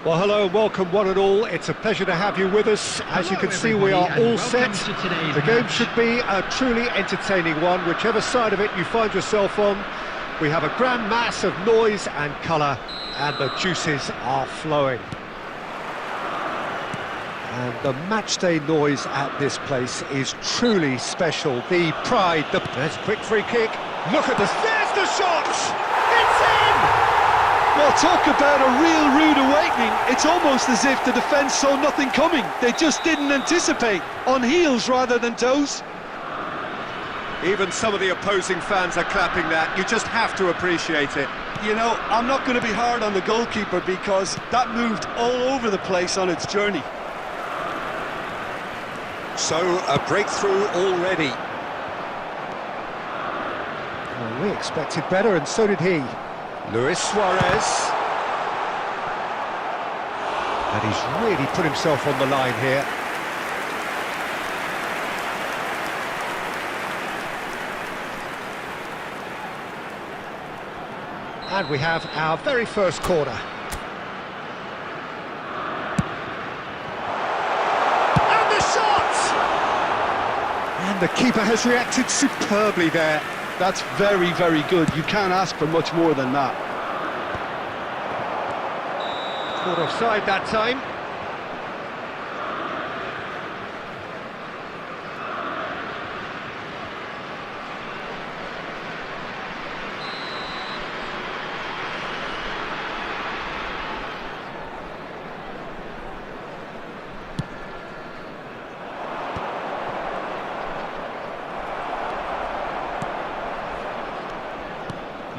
Well, hello and welcome one and all. It's a pleasure to have you with us. As you can see, we are all set. The game should be a truly entertaining one, whichever side of it you find yourself on. We have a grand mass of noise and colour, and the juices are flowing. And the matchday noise at this place is truly special. The pride, there's a quick free kick. Look at this, there's the shot! It's in! Well, talk about a real rude awakening. It's almost as if the defence saw nothing coming. They just didn't anticipate, on heels rather than toes. Even some of the opposing fans are clapping that. You just have to appreciate it. You know, I'm not going to be hard on the goalkeeper because that moved all over the place on its journey. So, a breakthrough already. Well, we expected better, and so did he. Luis Suarez. And he's really put himself on the line here. And we have our very first corner. And the shot! And the keeper has reacted superbly there. That's very, very good. You can't ask for much more than that. Caught offside that time.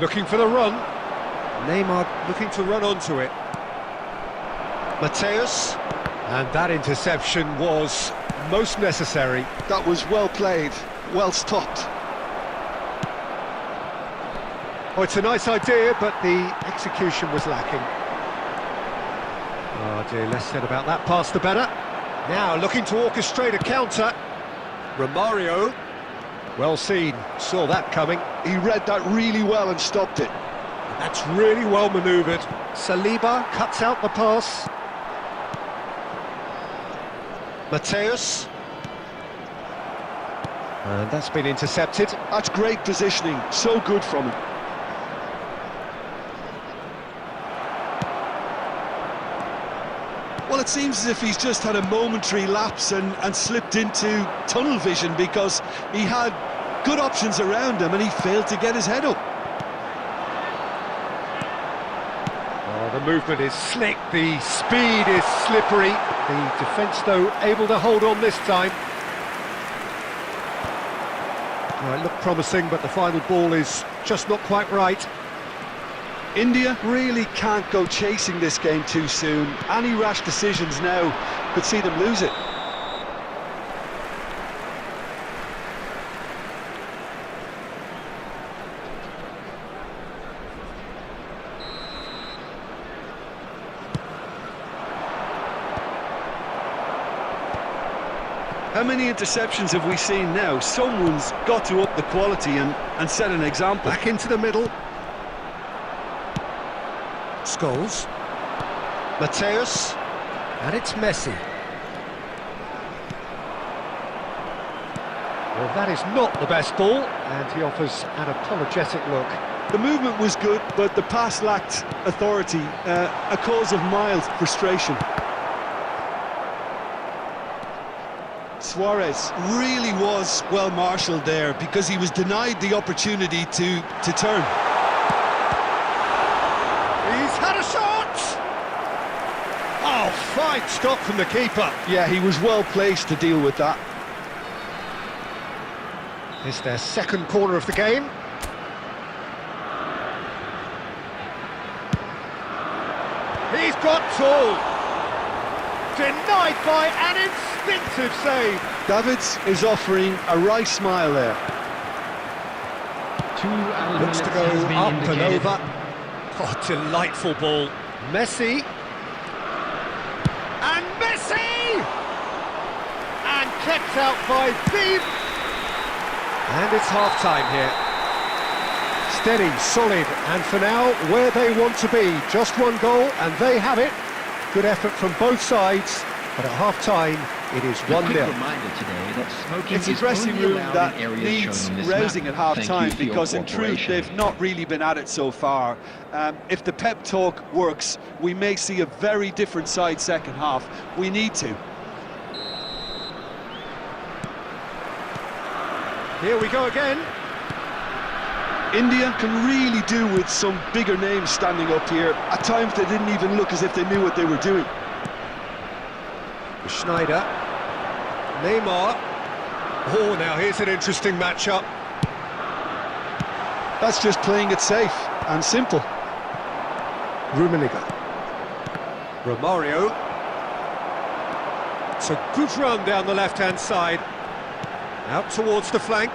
Looking for the run. Neymar looking to run onto it. Mateus. And that interception was most necessary. That was well played, well stopped. Oh, it's a nice idea, but the execution was lacking. Oh dear, less said about that pass the better. Now looking to orchestrate a counter. Romario, well seen, saw that coming. He read that really well and stopped it. That's really well manoeuvred. Saliba cuts out the pass. Mateus. And that's been intercepted. That's great positioning, so good from him. Well, it seems as if he's just had a momentary lapse and slipped into tunnel vision, because he had good options around him and he failed to get his head up. Oh, the movement is slick, the speed is slippery. The defence, though, able to hold on this time. Well, it looked promising, but the final ball is just not quite right. India really can't go chasing this game too soon. Any rash decisions now could see them lose it. How many interceptions have we seen now? Someone's got to up the quality and set an example. Back into the middle. Scholes. Mateus. And it's Messi. Well, that is not the best ball, and he offers an apologetic look. The movement was good, but the pass lacked authority, a cause of mild frustration. Suarez really was well marshalled there, because he was denied the opportunity to turn. He's had a shot! Oh, fine stop from the keeper. Yeah, he was well placed to deal with that. It's their second corner of the game. He's got all. Denied by an instinctive save. Davids is offering a wry smile there. Looks to go up and over. Oh, delightful ball. Messi. And Messi! And kept out by Beam. And it's half-time here. Steady, solid, and for now, where they want to be. Just one goal, and they have it. Good effort from both sides, but at half-time, it is 1-0. It's a dressing room that needs rousing at half-time, because in truth, they've not really been at it so far. If the pep talk works, we may see a very different side second half. We need to. Here we go again. India can really do with some bigger names standing up here. At times they didn't even look as if they knew what they were doing. Schneider. Neymar. Oh, now here's an interesting matchup. That's just playing it safe and simple. Rummenigge. Romario. It's a good run down the left-hand side. Out towards the flank.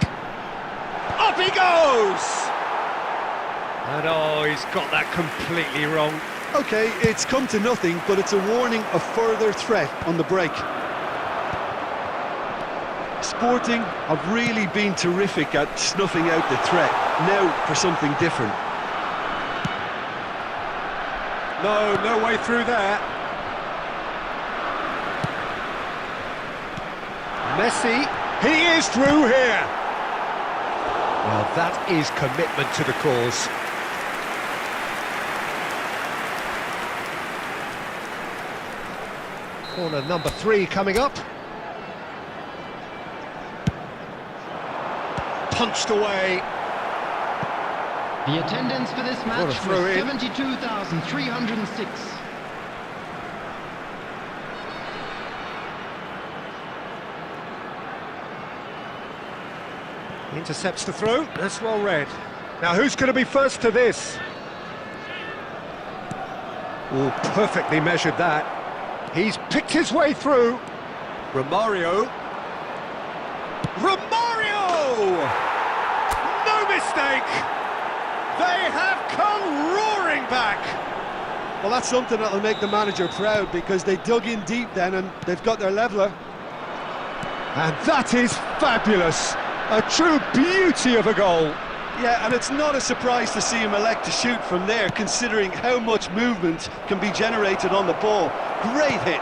Up he goes! And oh, he's got that completely wrong. Okay, it's come to nothing, but it's a warning of further threat on the break. Sporting have really been terrific at snuffing out the threat. Now for something different. No way through there. Messi, he is through here. Well, that is commitment to the cause. Corner number 3 coming up. Punched away. The attendance for this match was 72,306. Intercepts the throw, that's well read. Now who's going to be first to this? Oh, perfectly measured that. He's picked his way through. Romario. Romario! No mistake! They have come roaring back. Well, that's something that'll make the manager proud, because they dug in deep then and they've got their leveller. And that is fabulous. A true beauty of a goal. Yeah, and it's not a surprise to see him elect to shoot from there, considering how much movement can be generated on the ball. Great hit.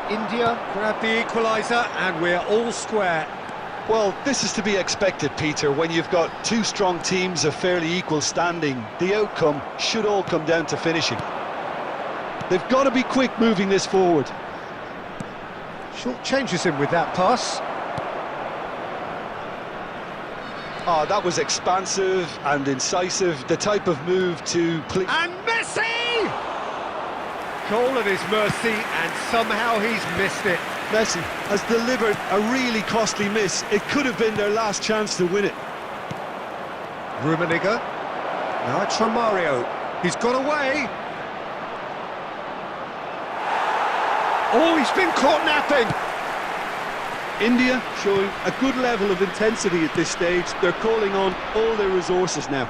India grab the equaliser and we're all square. Well, this is to be expected, Peter. When you've got two strong teams of fairly equal standing, the outcome should all come down to finishing. They've got to be quick moving this forward. Short changes him with that pass. Oh, that was expansive and incisive, the type of move to... And Messi! Goal at his mercy, and somehow he's missed it. Messi has delivered a really costly miss. It could have been their last chance to win it. Rummenigge. Now it's Romario. He's got away. Oh, he's been caught napping. India showing a good level of intensity at this stage. They're calling on all their resources now.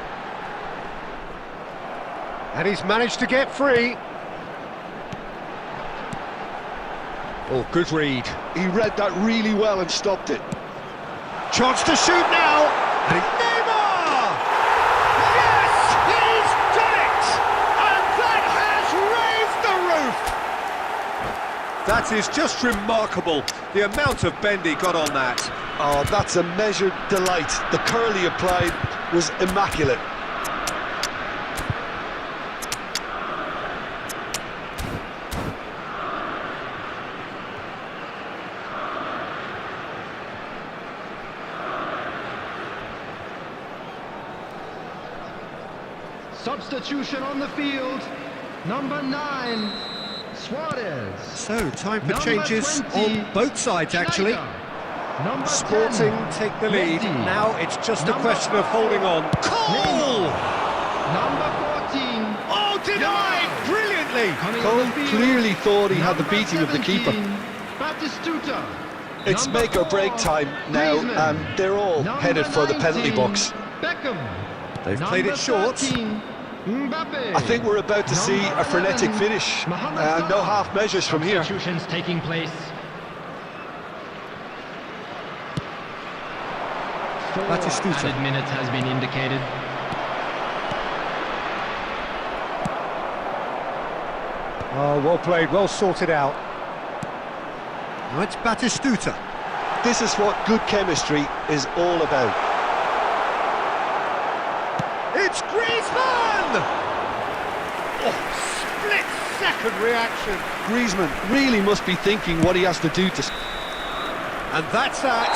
And he's managed to get free. Oh, good read. He read that really well and stopped it. Chance to shoot now. And Neymar! Yes, he's done it! And that has raised the roof! That is just remarkable, the amount of bend he got on that. Oh, that's a measured delight. The curl he applied was immaculate. Substitution on the field. Number 9, Suarez. So, time for Number changes 20, on both sides, actually. Number Sporting 10, take the lead. Messi. Now it's just a Number question of holding on. Cole! Number 14. Oh, denied! Brilliantly! Coming on Cole the field, clearly thought he had the number beating of the keeper. 17, Batistuta. It's Number make or break 4, time now, Griezmann. and they're all Number headed for the penalty 19, box. Beckham. They've played it short. 13, Mbappe. I think we're about to see Number a frenetic 11, finish. Mohamed No Salah. half measures from here. Substitutions taking place. 4 Batistuta. added minutes has been indicated. Oh, well played, well sorted out. Now it's Batistuta. This is what good chemistry is all about. It's Griezmann! Oh, split-second reaction. Griezmann really must be thinking what he has to do to... And that's that.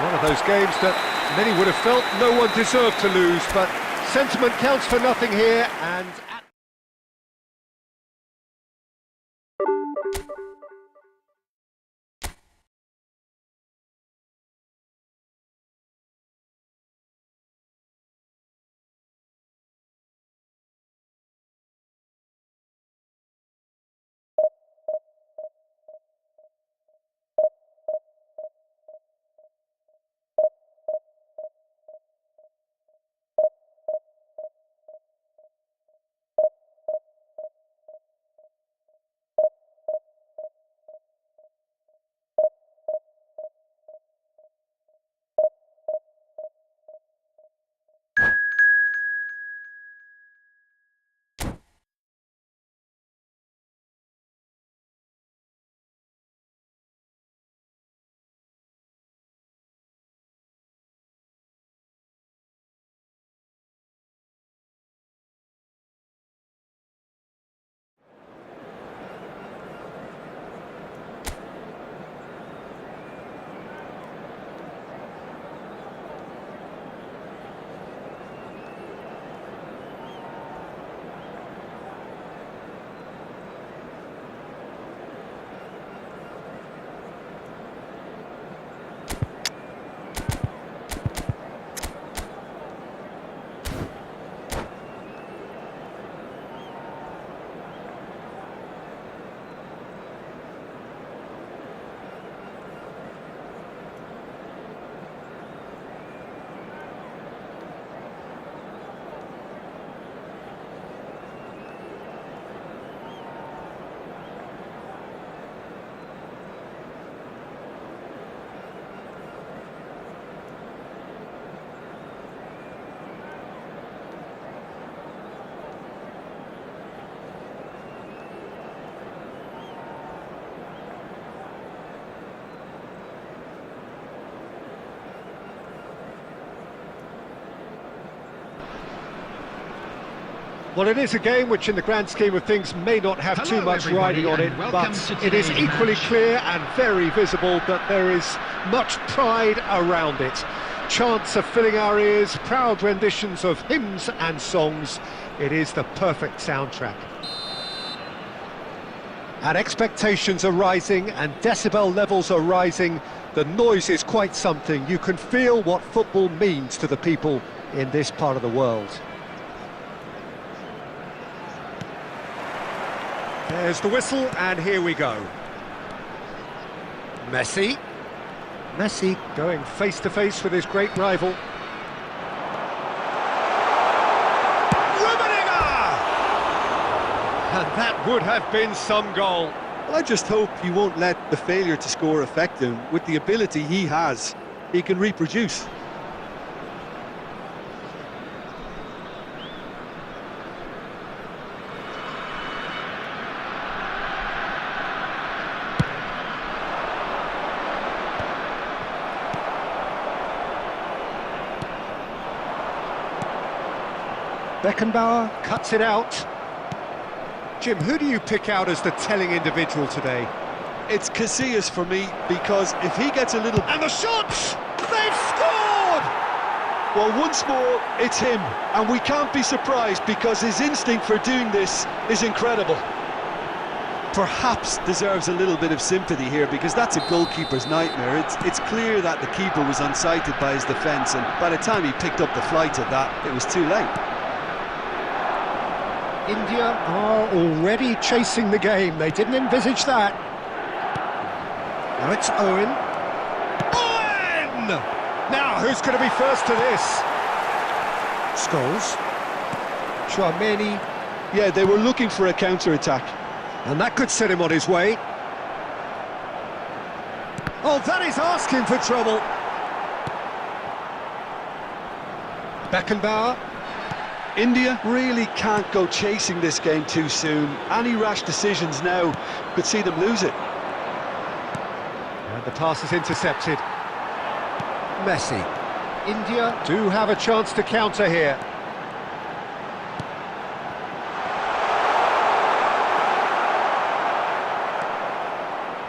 One of those games that many would have felt no one deserved to lose, but sentiment counts for nothing here, and... Well, it is a game which in the grand scheme of things may not have too much riding on it, but it is equally clear and very visible that there is much pride around it. Chants are filling our ears, proud renditions of hymns and songs. It is the perfect soundtrack. And expectations are rising and decibel levels are rising. The noise is quite something. You can feel what football means to the people in this part of the world. There's the whistle, and here we go. Messi. Messi going face-to-face with his great rival. And that would have been some goal. Well, I just hope he won't let the failure to score affect him. With the ability he has, he can reproduce. Beckenbauer cuts it out. Jim, who do you pick out as the telling individual today? It's Casillas for me, because if he gets a little... And the shots! They've scored! Well, once more, it's him. And we can't be surprised, because his instinct for doing this is incredible. Perhaps deserves a little bit of sympathy here, because that's a goalkeeper's nightmare. It's clear that the keeper was unsighted by his defence, and by the time he picked up the flight of that, it was too late. India are already chasing the game. They didn't envisage that. Now it's Owen. Owen! Now, who's going to be first to this? Scholes. Chouameni. Yeah, they were looking for a counter-attack. And that could set him on his way. Oh, that is asking for trouble. Beckenbauer. India really can't go chasing this game too soon. Any rash decisions now could see them lose it. And the pass is intercepted. Messi. India do have a chance to counter here.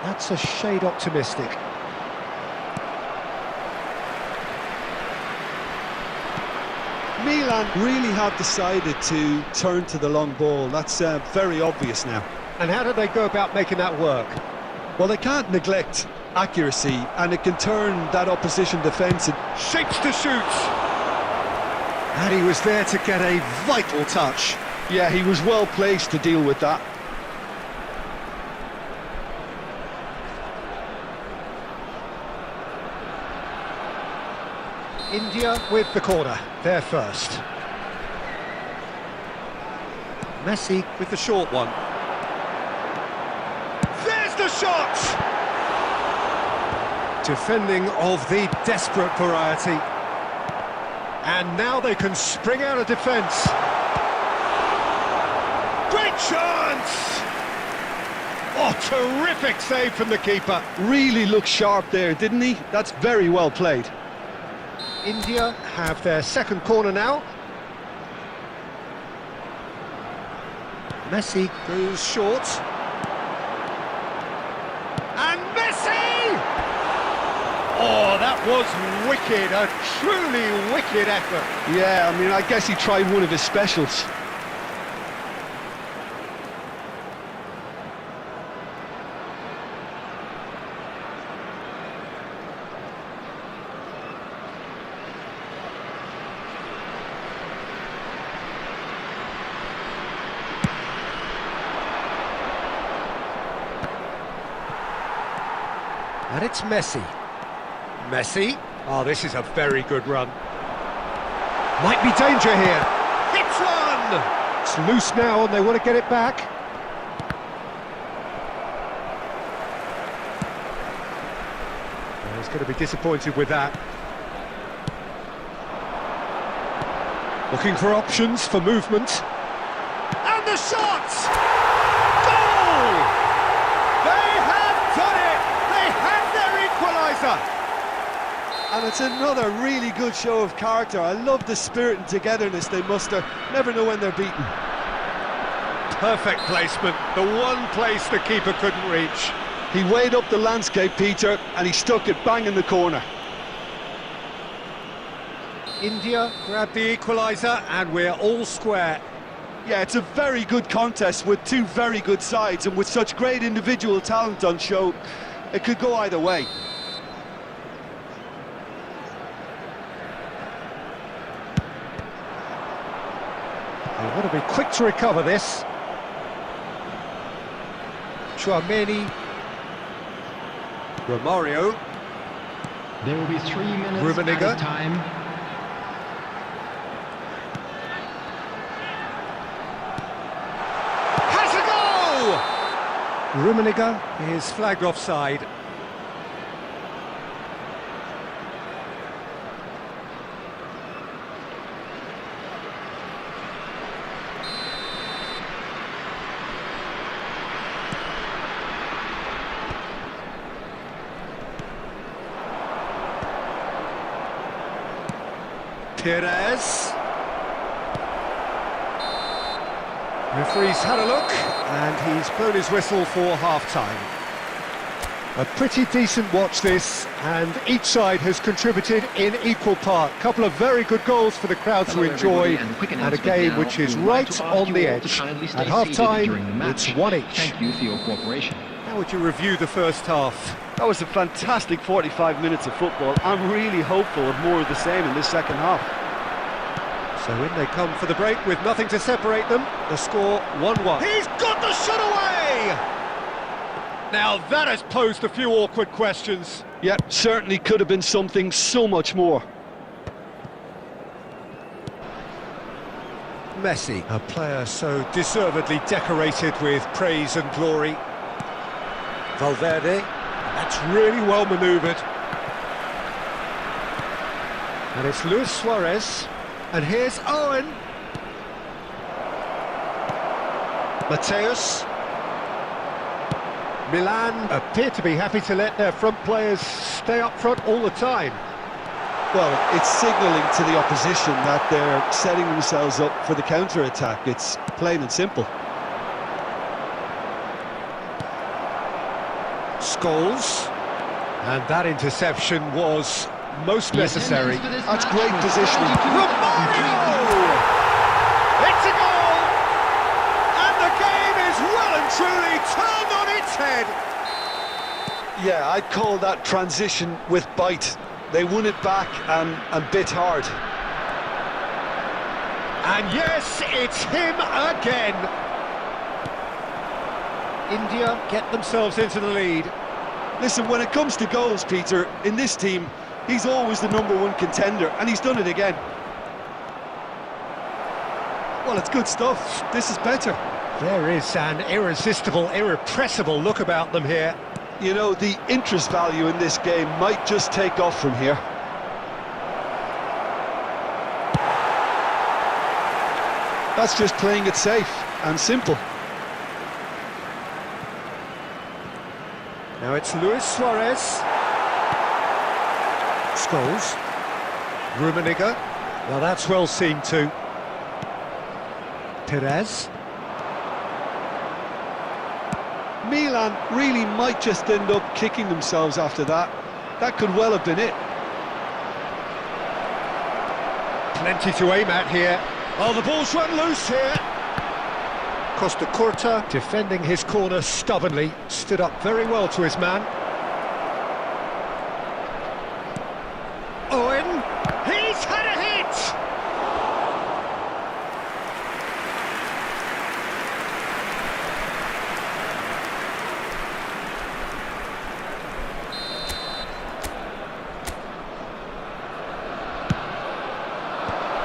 That's a shade optimistic. Milan really have decided to turn to the long ball. That's very obvious now. And how do they go about making that work? Well, they can't neglect accuracy, and it can turn that opposition defence. Shapes to shoot! And he was there to get a vital touch. Yeah, he was well placed to deal with that. India with the corner, they're first. Messi with the short one. There's the shot! Defending of the desperate variety. And now they can spring out of defence. Great chance! Oh, terrific save from the keeper. Really looked sharp there, didn't he? That's very well played. India have their second corner now. Messi goes short. And Messi! Oh, that was wicked, a truly wicked effort. Yeah, I mean, I guess he tried one of his specials. And it's Messi. Messi. Oh, this is a very good run. Might be danger here. Hits one! It's loose now and they want to get it back. Well, he's going to be disappointed with that. Looking for options for movement. And the shot! Goal! They have done it! They have their equaliser! And it's another really good show of character. I love the spirit and togetherness they muster. Never know when they're beaten. Perfect placement, the one place the keeper couldn't reach. He weighed up the landscape, Peter, and he stuck it bang in the corner. India grabbed the equaliser, and we're all square. Yeah, it's a very good contest with two very good sides, and with such great individual talent on show, it could go either way. They've got to be quick to recover this. Chouameni. Romario. There will be 3 minutes Rummenigge. added time. Has a goal! Rummenigge is flagged offside. Perez. Referee's had a look, and he's blown his whistle for half-time. A pretty decent watch this, and each side has contributed in equal part. Couple of very good goals for the crowd to enjoy, and a game which is right on the edge. At half-time, it's one each. Thank you for your cooperation. How would you review the first half? That was a fantastic 45 minutes of football. I'm really hopeful of more of the same in this second half. So in they come for the break with nothing to separate them. The score 1-1. He's got the shot away! Now that has posed a few awkward questions. Yeah, certainly could have been something so much more. Messi, a player so deservedly decorated with praise and glory. Valverde, that's really well manoeuvred. And it's Luis Suarez, and here's Owen. Mateus. Milan appear to be happy to let their front players stay up front all the time. Well, it's signalling to the opposition that they're setting themselves up for the counter-attack. It's plain and simple. Scholes, and that interception was most necessary. That's great positioning. Romario! It's a goal! And the game is well and truly turned on its head. Yeah, I'd call that transition with bite. They won it back and bit hard. And yes, it's him again. India get themselves into the lead. Listen, when it comes to goals, Peter, in this team, he's always the #1 contender, and he's done it again. Well, it's good stuff. This is better. There is an irresistible, irrepressible look about them here. You know, the interest value in this game might just take off from here. That's just playing it safe and simple. Now it's Luis Suarez. Scholes. Rummenigge. Well, that's well seen too. Perez. Milan really might just end up kicking themselves after that. That could well have been it. Plenty to aim at here. Oh, the ball's run loose here. Costa Curta defending his corner stubbornly, stood up very well to his man. Owen, he's had a hit!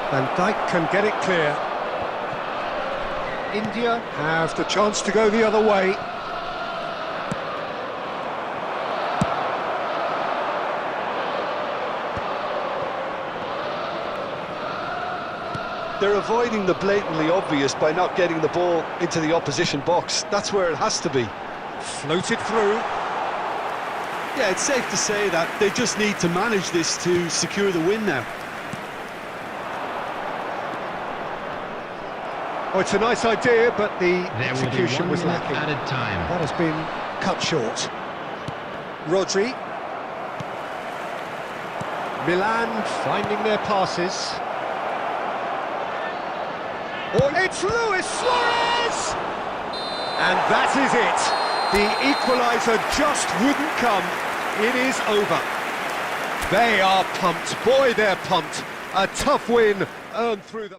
Van Dijk can get it clear. India have the chance to go the other way. They're avoiding the blatantly obvious by not getting the ball into the opposition box. That's where it has to be. Floated through. Yeah, it's safe to say that they just need to manage this to secure the win now. Oh, it's a nice idea, but the There will be execution 1 was minute lacking. added time. That has been cut short. Rodri. Milan finding their passes. Oh, it's Luis Suarez! And that is it. The equaliser just wouldn't come. It is over. They are pumped. Boy, they're pumped. A tough win earned through the...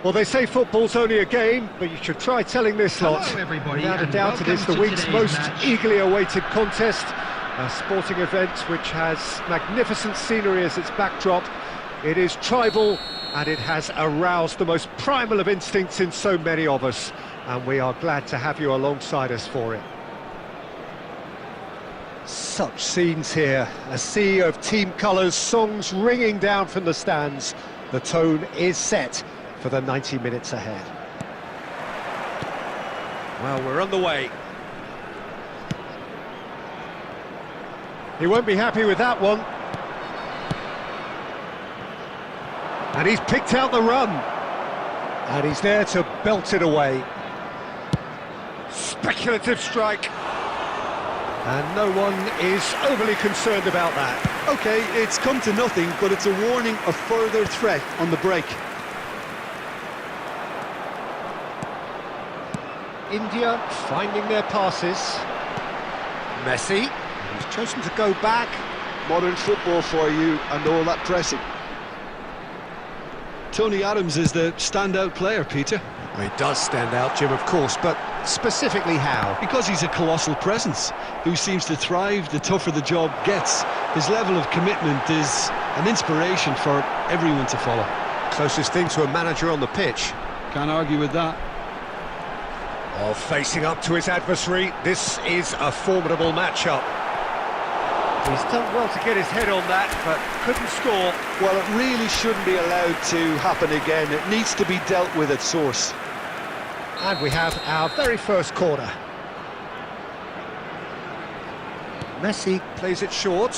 Well, they say football's only a game, but you should try telling this lot. Hello, everybody, Without a and doubt, it is the welcome to week's today's most match. eagerly awaited contest. A sporting event which has magnificent scenery as its backdrop. It is tribal, and it has aroused the most primal of instincts in so many of us. And we are glad to have you alongside us for it. Such scenes here. A sea of team colours, songs ringing down from the stands. The tone is set for the 90 minutes ahead. Well, we're on the way. He won't be happy with that one. And he's picked out the run. And he's there to belt it away. Speculative strike. And no one is overly concerned about that. OK, it's come to nothing, but it's a warning of further threat on the break. India finding their passes. Messi, he's chosen to go back. Modern football for you and all that pressing. Tony Adams is the standout player, Peter. Well, he does stand out, Jim, of course, but specifically how? Because he's a colossal presence who seems to thrive the tougher the job gets. His level of commitment is an inspiration for everyone to follow. Closest thing to a manager on the pitch. Can't argue with that. Oh, facing up to his adversary, this is a formidable matchup. He's done well to get his head on that, but couldn't score. Well, it really shouldn't be allowed to happen again. It needs to be dealt with at source. And we have our very first corner. Messi plays it short.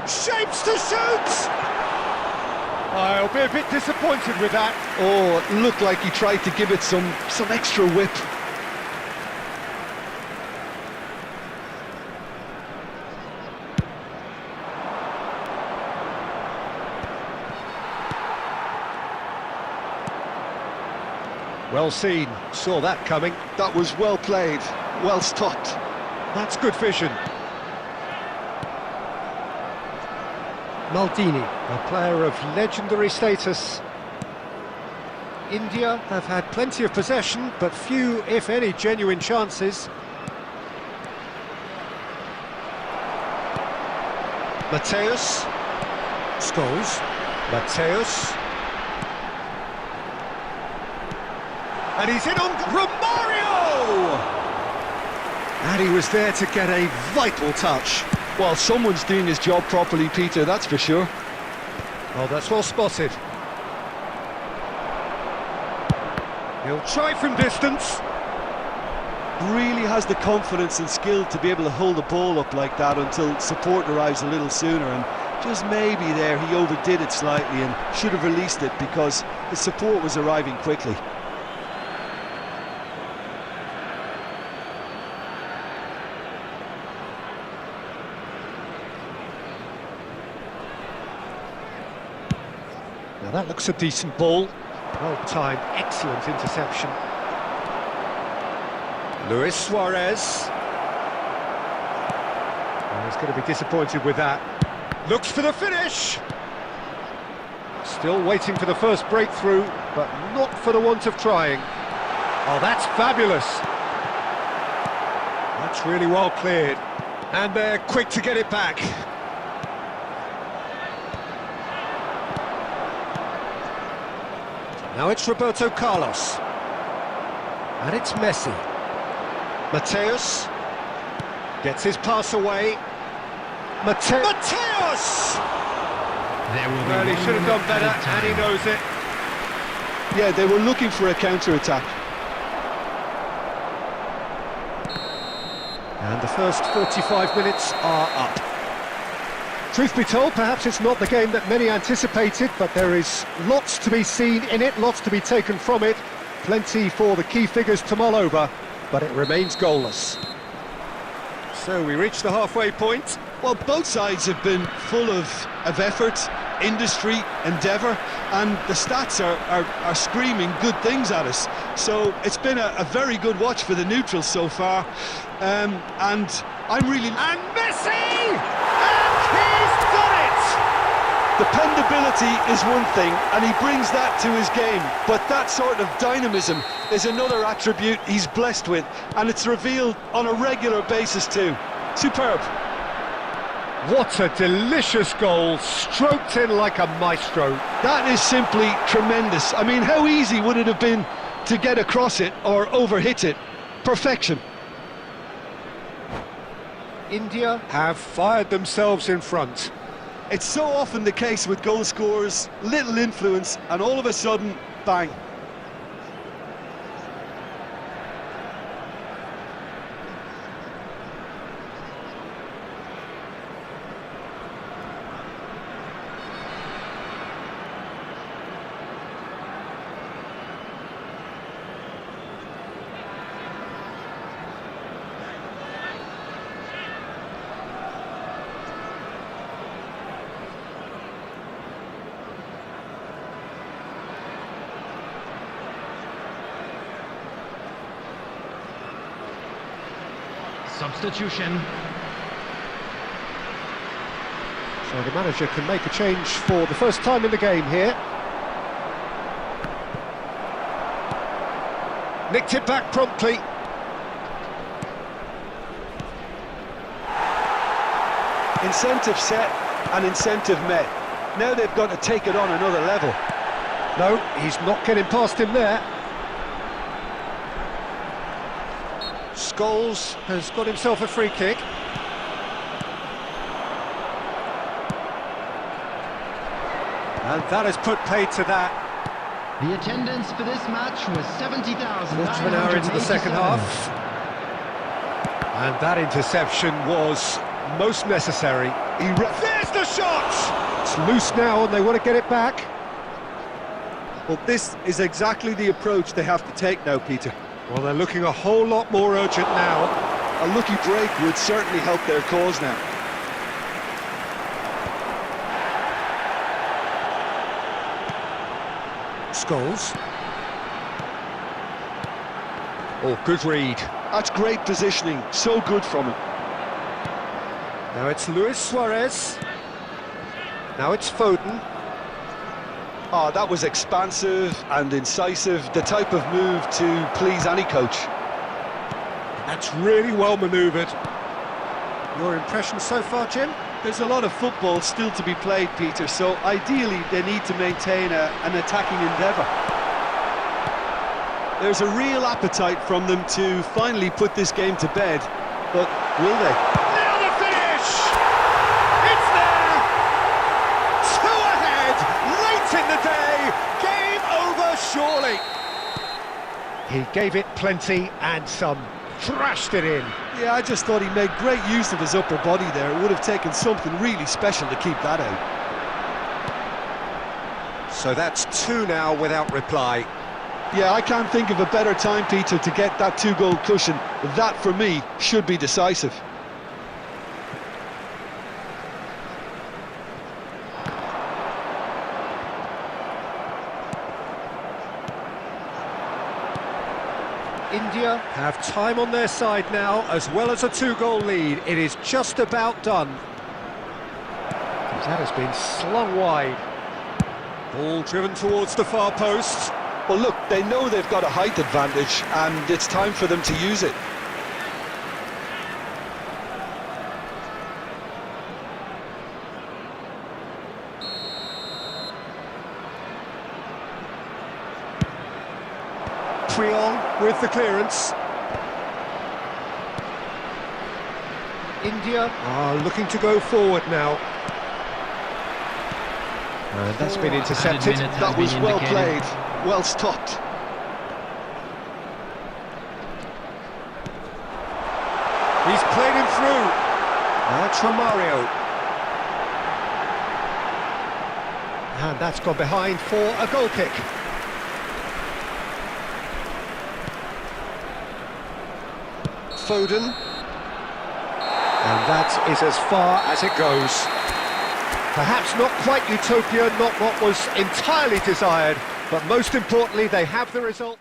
Shapes to shoot! I'll be a bit disappointed with that. Oh, it looked like he tried to give it some extra whip. Well seen, saw that coming. That was well played, well stopped. That's good vision. Maldini, a player of legendary status. India have had plenty of possession, but few, if any, genuine chances. Mateus. Scholes. Mateus. And he's in on Romario! And he was there to get a vital touch. Well, someone's doing his job properly, Peter, that's for sure. Oh, that's well spotted. He'll try from distance. Really has the confidence and skill to be able to hold the ball up like that until support arrives a little sooner, and just maybe there he overdid it slightly and should have released it because his support was arriving quickly. Now that looks a decent ball. Well timed, excellent interception. Luis Suarez. Oh, he's going to be disappointed with that. Looks for the finish. Still waiting for the first breakthrough, but not for the want of trying. Oh, that's fabulous. That's really well cleared. And they're quick to get it back. Now it's Roberto Carlos. And it's Messi. Mateus gets his pass away. Mateus! Well, he should have done better, and he knows it. Yeah, they were looking for a counter-attack. And the first 45 minutes are up. Truth be told, perhaps it's not the game that many anticipated, but there is lots to be seen in it, lots to be taken from it. Plenty for the key figures to mull over, but it remains goalless. So we reach the halfway point. Well, both sides have been full of effort, industry, endeavour, and the stats are screaming good things at us. So it's been a very good watch for the neutrals so far, and I'm really... And Messi! And he's done it! Dependability is one thing, and he brings that to his game, but that sort of dynamism is another attribute he's blessed with, and it's revealed on a regular basis too. Superb. What a delicious goal, stroked in like a maestro. That is simply tremendous. I mean, how easy would it have been to get across it or overhit it? Perfection. India have fired themselves in front. It's so often the case with goal scorers, little influence, and all of a sudden, bang. Substitution. So the manager can make a change for the first time in the game here. Nicked it back promptly. Incentive set and incentive met. Now they've got to take it on another level. No, he's not getting past him there. Scholes has got himself a free kick. And that has put paid to that. The attendance for this match was 70,000. Quarter of an hour into the second half. And that interception was most necessary. There's the shot! It's loose now and they want to get it back. Well, this is exactly the approach they have to take now, Peter. Well, they're looking a whole lot more urgent now. A lucky break would certainly help their cause now. Scholes. Oh, good read. That's great positioning, so good from him. Now it's Luis Suarez. Now it's Foden. Oh, that was expansive and incisive, the type of move to please any coach. That's really well manoeuvred. Your impression so far, Jim? There's a lot of football still to be played, Peter, so ideally they need to maintain an attacking endeavour. There's a real appetite from them to finally put this game to bed, but will they? Now the finish! It's there! Two ahead, late in the day, game over surely. He gave it plenty and some, thrashed it in. Yeah, I just thought he made great use of his upper body there. It would have taken something really special to keep that out. So that's two now without reply. Yeah, I can't think of a better time, Peter, to get that two-goal cushion. That, for me, should be decisive. India have time on their side now, as well as a two-goal lead. It is just about done. That has been slung wide. Ball driven towards the far post. Well, look, they know they've got a height advantage, and it's time for them to use it. Trion with the clearance. India are looking to go forward now. And that's been intercepted. That was well played, well stopped. He's played him through. That's Romario. And that's gone behind for a goal kick. Foden. And that is as far as it goes. Perhaps not quite utopia, not what was entirely desired, but most importantly, they have the result.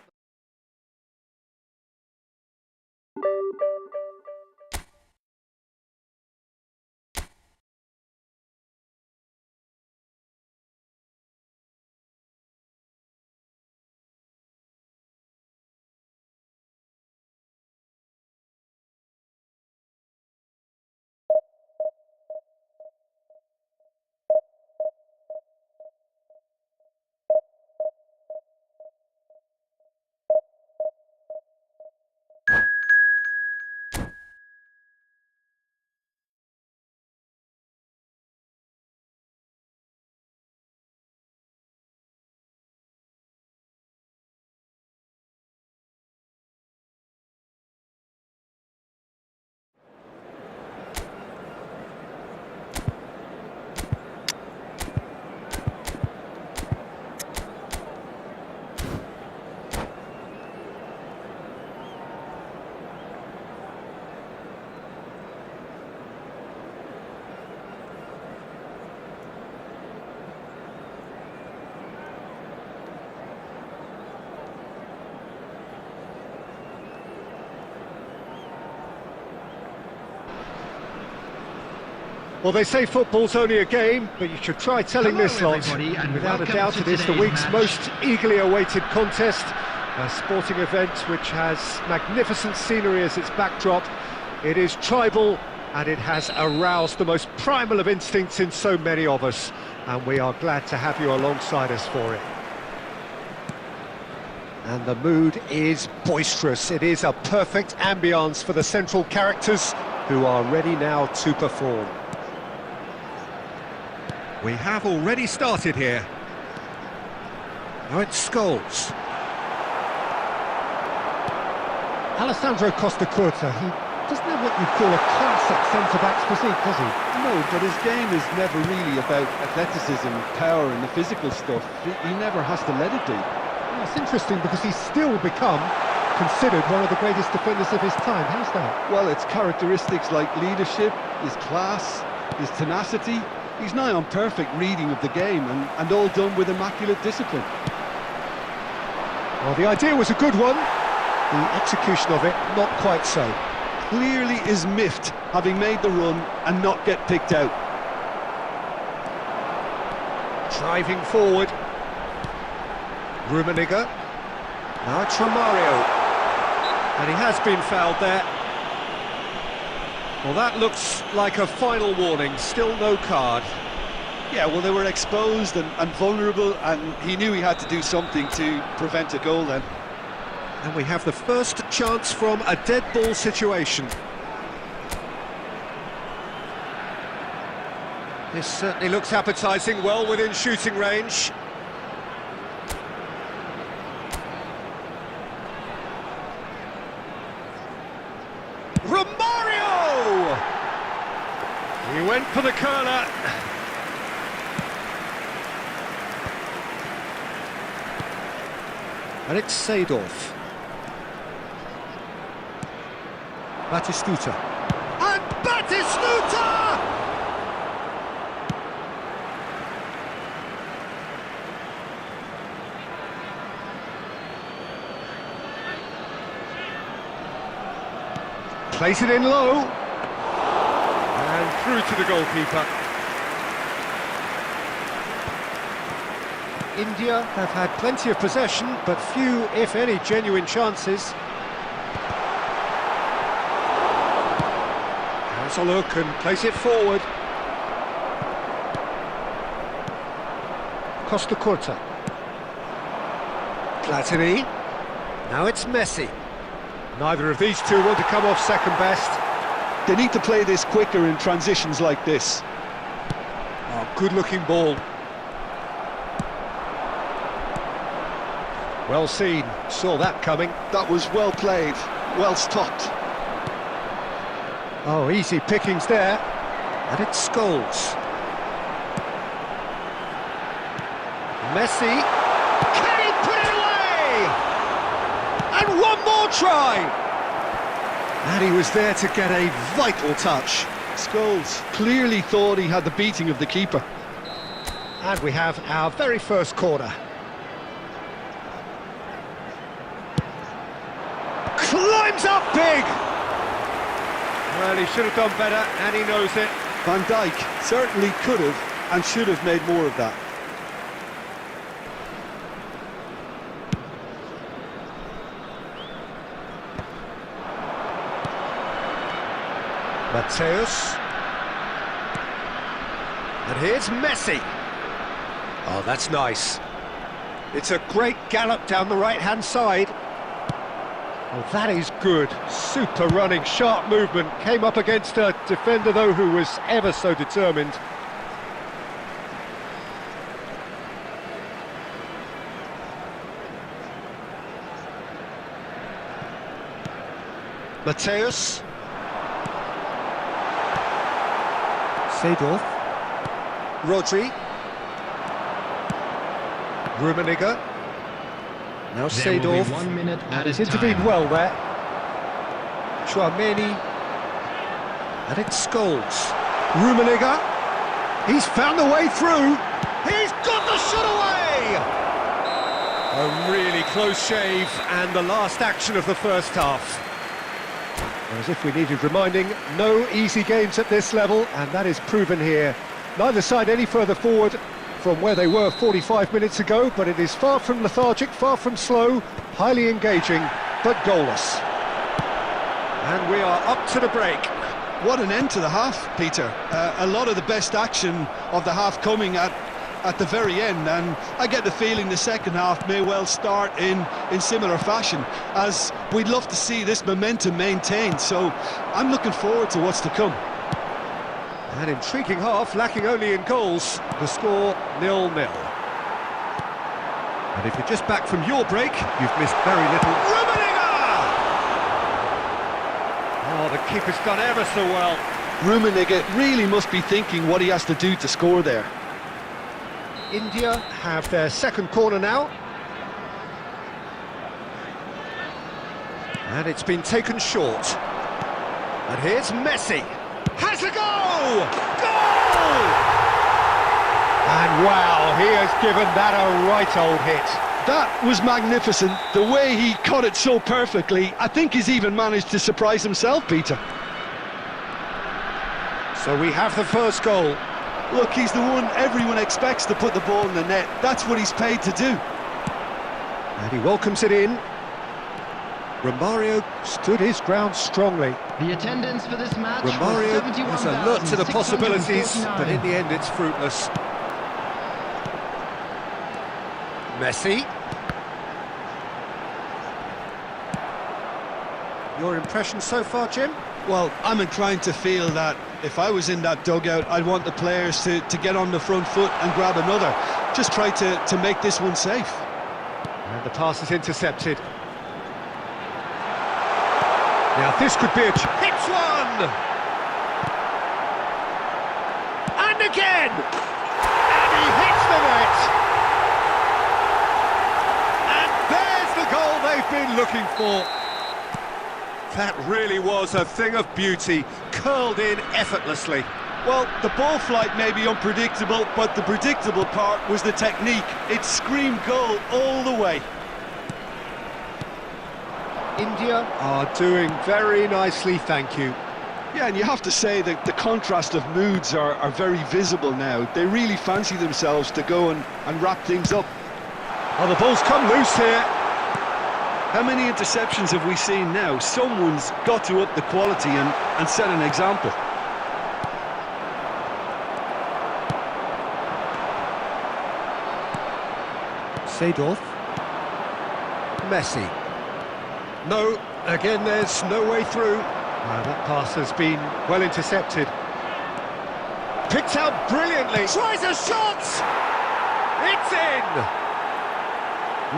Well, they say football's only a game, but you should try telling this lot. Without a doubt, it is the week's most eagerly awaited contest, a sporting event which has magnificent scenery as its backdrop. It is tribal, and it has aroused the most primal of instincts in so many of us, and we are glad to have you alongside us for it. And the mood is boisterous. It is a perfect ambience for the central characters, who are ready now to perform. We have already started here. Now it's Scholes. Alessandro Costa Curta, he doesn't have what you'd call a classic centre-back's physique, does he? No, but his game is never really about athleticism, power and the physical stuff. He never has to let it be. Well, it's interesting because he's still become considered one of the greatest defenders of his time. How's that? Well, it's characteristics like leadership, his class, his tenacity. He's nigh on perfect reading of the game and all done with immaculate discipline. Well, the idea was a good one. The execution of it, not quite so. Clearly is miffed, having made the run and not get picked out. Driving forward. Rummenigge. Now it's Romario. And he has been fouled there. Well, that looks like a final warning. Still no card. Yeah, well, they were exposed and vulnerable, and he knew he had to do something to prevent a goal then. And we have the first chance from a dead ball situation. This certainly looks appetising, well within shooting range. Romario! He went for the curler. And it's Seedorf. Batistuta. And Batistuta! Plays it in low. And through to the goalkeeper. India have had plenty of possession, but few, if any, genuine chances. Has a look and plays it forward. Costa Curta. Platini. Now it's Messi. Neither of these two want to come off second best. They need to play this quicker in transitions like this. Oh, good-looking ball. Well seen, saw that coming. That was well played, well stopped. Oh, easy pickings there. And it's Scholes. Messi. Can he put it away? And one more try! And he was there to get a vital touch. Scholes clearly thought he had the beating of the keeper. And we have our very first corner. Climbs up big! Well, he should have done better, and he knows it. Van Dijk certainly could have and should have made more of that. Mateus. And here's Messi. Oh, that's nice. It's a great gallop down the right-hand side. Oh, that is good. Super running, sharp movement. Came up against a defender, though, who was ever so determined. Mateus. Seedorf. Rodri. Rummenigge. Now Seedorf. 1 minute at He's a intervened time. well there. Chouameni. And it's Scholes. Rummenigge. He's found the way through. He's got the shot away! A really close shave, and the last action of the first half. As if we needed reminding, no easy games at this level, and that is proven here. Neither side any further forward from where they were 45 minutes ago, but it is far from lethargic, far from slow, highly engaging, but goalless. And we are up to the break. What an end to the half, Peter. A lot of the best action of the half coming at the very end, and I get the feeling the second half may well start in similar fashion, as we'd love to see this momentum maintained, so I'm looking forward to what's to come. An intriguing half, lacking only in goals. The score 0-0. And if you're just back from your break, you've missed very little. Rummenigge! Oh, the keeper's done ever so well. Rummenigge really must be thinking what he has to do to score there. India have their second corner now. And it's been taken short. And here's Messi. Has a goal! Goal! And wow, he has given that a right old hit. That was magnificent. The way he caught it so perfectly. I think he's even managed to surprise himself, Peter. So we have the first goal. Look, he's the one everyone expects to put the ball in the net. That's what he's paid to do. And he welcomes it in. Romario stood his ground strongly. The attendance for this match Romario was is alert to the possibilities, 71,649. but in the end it's fruitless. Messi. Your impression so far, Jim? Well, I'm inclined to feel that if I was in that dugout, I'd want the players to get on the front foot and grab another. Just try to make this one safe. And the pass is intercepted. Now this could be hits one! And again! And he hits the net! And there's the goal they've been looking for. That really was a thing of beauty, curled in effortlessly. Well, the ball flight may be unpredictable, but the predictable part was the technique. It screamed goal all the way. India are doing very nicely, thank you. Yeah, and you have to say that the contrast of moods are very visible now. They really fancy themselves to go and wrap things up. Oh, the ball's come loose here. How many interceptions have we seen now? Someone's got to up the quality and set an example. Seedorf. Messi. No, again there's no way through. That pass has been well intercepted. Picked out brilliantly. Tries a shot! It's in!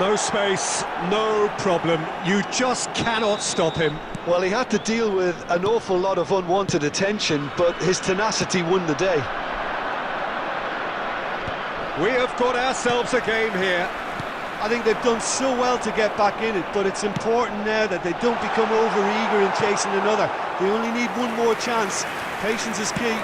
No space, no problem. You just cannot stop him. Well, he had to deal with an awful lot of unwanted attention, but his tenacity won the day. We have got ourselves a game here. I think they've done so well to get back in it, but it's important now that they don't become over-eager in chasing another. They only need one more chance. Patience is key.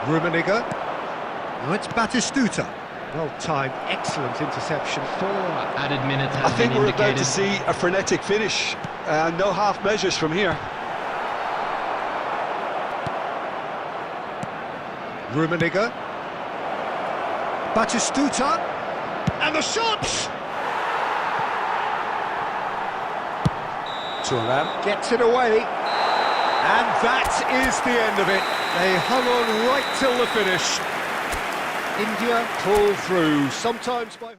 Rummenigge. Now it's Batistuta. Well timed, excellent interception. 4 added minutes I has think been we're indicated. about to see a frenetic finish. No half measures from here. Rummenigge. Batistuta. And the shot! Thuram gets it away. And that is the end of it. They hung on right till the finish. India pull through, sometimes by...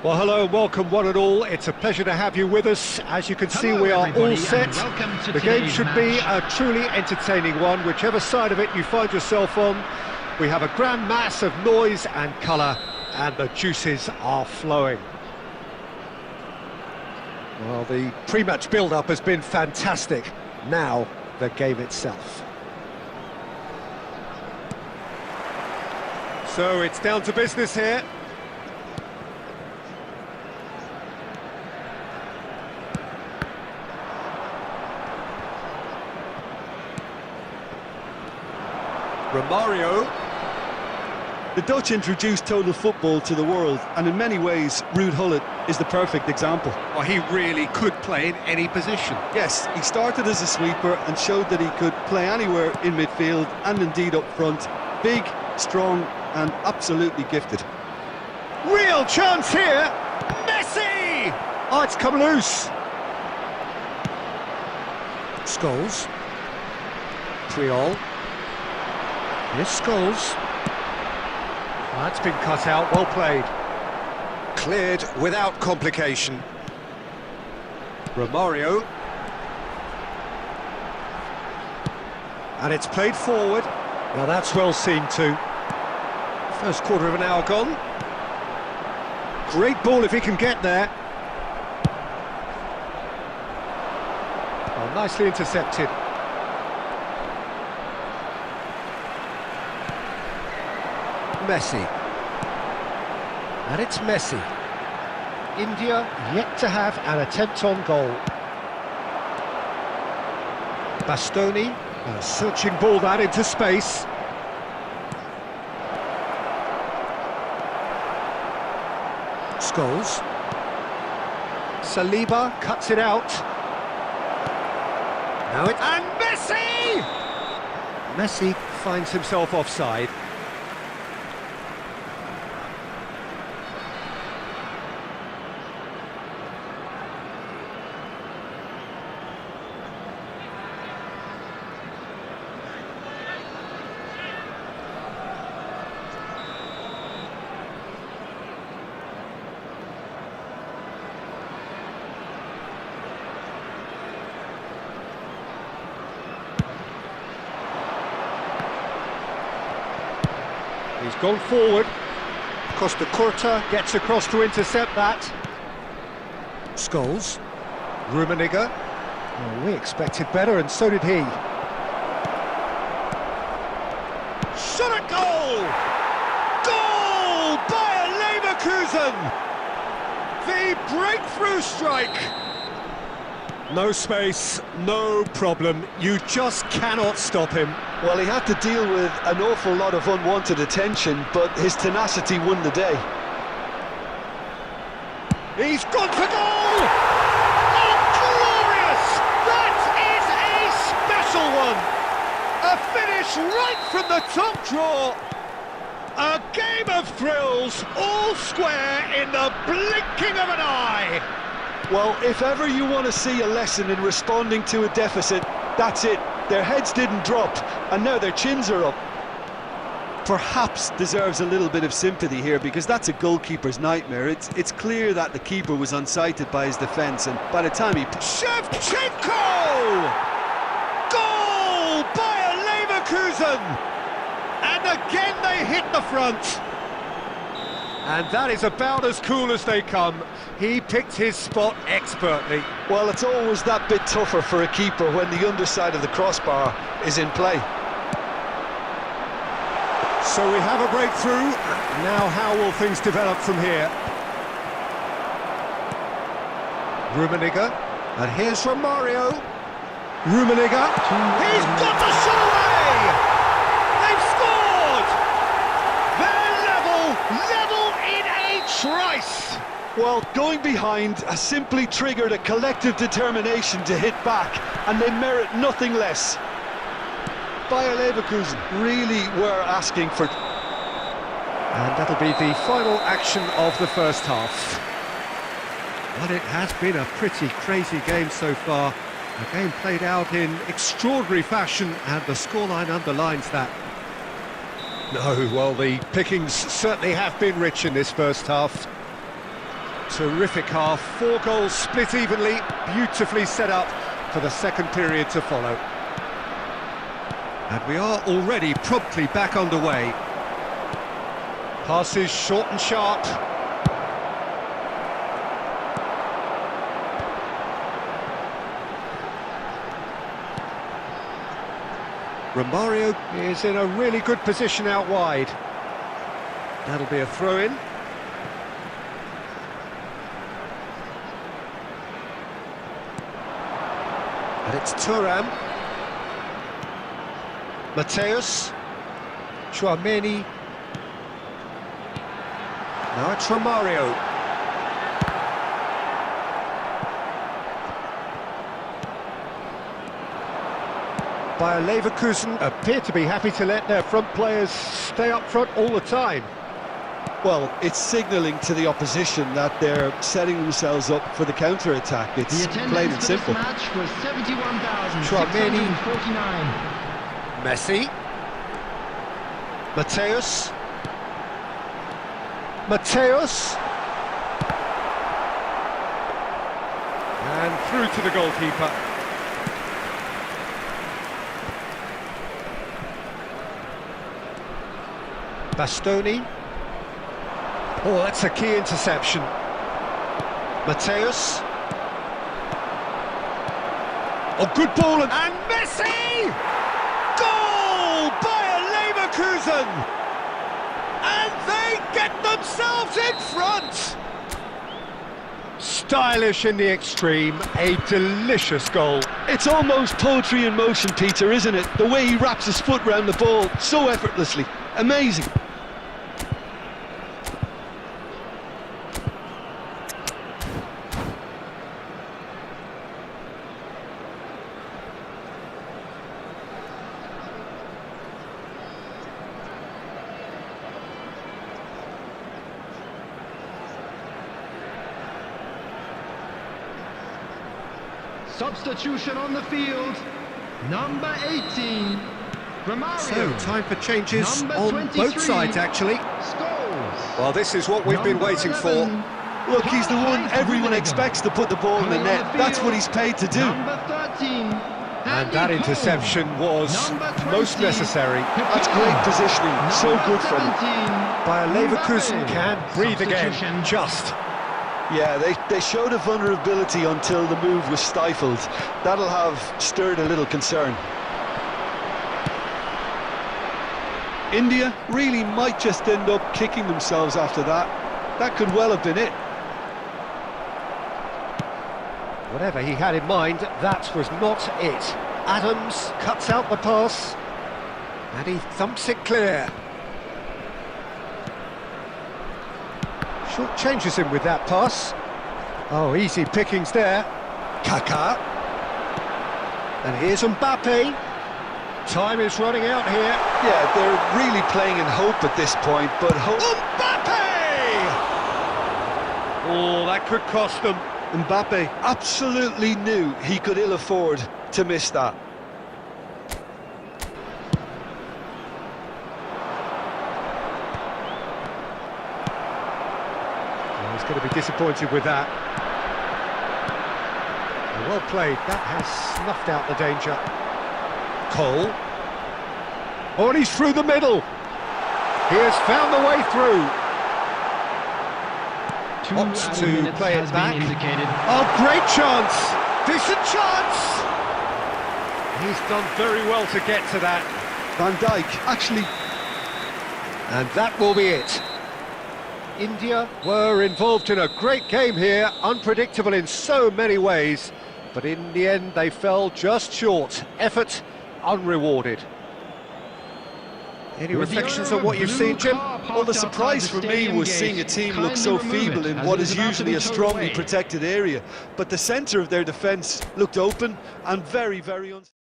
Well, hello and welcome one and all. It's a pleasure to have you with us. As you can see, we are all set. The game should be a truly entertaining one, whichever side of it you find yourself on. We have a grand mass of noise and colour, and the juices are flowing. Well, the pre-match build-up has been fantastic. Now, the game itself. So it's down to business here. Romario. The Dutch introduced total football to the world, and in many ways, Ruud Gullit is the perfect example. Well, he really could play in any position. Yes, he started as a sweeper and showed that he could play anywhere in midfield and indeed up front. Big, strong and absolutely gifted. Real chance here! Messi! Oh, it's come loose. Scholes. Triol. Here's Scholes. That's been cut out, well played. Cleared without complication. Romario. And it's played forward. Now that's well seen too. First quarter of an hour gone. Great ball if he can get there. Oh, nicely intercepted. Messi. And it's Messi. India yet to have an attempt on goal. Bastoni, a searching ball that into space. Scholes. Saliba cuts it out. Now it... And Messi! Messi finds himself offside. He's gone forward. Costa Curta gets across to intercept that. Scholes. Rummenigge. Oh, we expected better, and so did he. Shot at goal! Goal! Bayer Leverkusen! The breakthrough strike! No space, no problem. You just cannot stop him. Well, he had to deal with an awful lot of unwanted attention, but his tenacity won the day. He's gone for goal! Oh, glorious! That is a special one! A finish right from the top draw. A game of thrills, all square in the blinking of an eye. Well, if ever you want to see a lesson in responding to a deficit, that's it. Their heads didn't drop, and now their chins are up. Perhaps deserves a little bit of sympathy here, because that's a goalkeeper's nightmare. It's clear that the keeper was unsighted by his defence, and by the time he... Shevchenko! Goal! Bayer Leverkusen! And again they hit the front. And that is about as cool as they come. He picked his spot expertly. Well, it's always that bit tougher for a keeper when the underside of the crossbar is in play. So we have a breakthrough. Now how will things develop from here? Rummenigge. And here's Romario. Rummenigge. He's got the shot away! They've scored! They're level in a trice! Well, going behind has simply triggered a collective determination to hit back, and they merit nothing less. Bayer Leverkusen really were asking for... And that'll be the final action of the first half. Well, it has been a pretty crazy game so far. A game played out in extraordinary fashion, and the scoreline underlines that. No, well, the pickings certainly have been rich in this first half. Terrific half, 4 goals split evenly, beautifully set up for the second period to follow. And we are already promptly back underway. Passes short and sharp. Romario is in a really good position out wide. That'll be a throw-in. And it's Thuram. Mateus. Chouameni. Now it's Romario. Bayer Leverkusen appear to be happy to let their front players stay up front all the time. Well, it's signalling to the opposition that they're setting themselves up for the counter-attack. It's plain and simple. Match was 71,649. Messi. Mateus. Mateus. And through to the goalkeeper. Bastoni. Oh, that's a key interception. Mateus. Oh, good ball, and Messi! Goal! Bayer Leverkusen! And they get themselves in front! Stylish in the extreme, a delicious goal. It's almost poetry in motion, Peter, isn't it? The way he wraps his foot round the ball so effortlessly. Amazing. Substitution on the field, number 18, Romario. So, time for changes Number on 23. both sides, actually. Scores. Well, this is what we've been Number waiting 11. for. Look, he's the one everyone expects to put the ball in the Coming on net. the That's field, what he's paid to do. Number 13, And that Andy interception Cole. was Number 20, most necessary. That's great positioning. So Number good from him. 17, Bayer Leverkusen Mbappe. can breathe again, Substitution. just. Yeah, they showed a vulnerability until the move was stifled. That'll have stirred a little concern. India really might just end up kicking themselves after that. That could well have been it. Whatever he had in mind, that was not it. Adams cuts out the pass, and he thumps it clear. Short changes him with that pass. Oh, easy pickings there. Kaká. And here's Mbappe. Time is running out here. Yeah, they're really playing in hope at this point, but hope... Mbappe! Oh, that could cost them. Mbappe absolutely knew he could ill afford to miss that. He's going to be disappointed with that. Well played, that has snuffed out the danger. Cole. Oh, and he's through the middle. He has found the way through. Opts to play it back. Oh, great chance! Decent chance! He's done very well to get to that. Van Dijk, actually... And that will be it. India were involved in a great game here, unpredictable in so many ways, but in the end they fell just short. Effort unrewarded. Any reflections on what you've seen, Jim? Well, the surprise for me was seeing a team look so feeble in what is usually a strongly protected area, but the centre of their defence looked open and very, very unstable.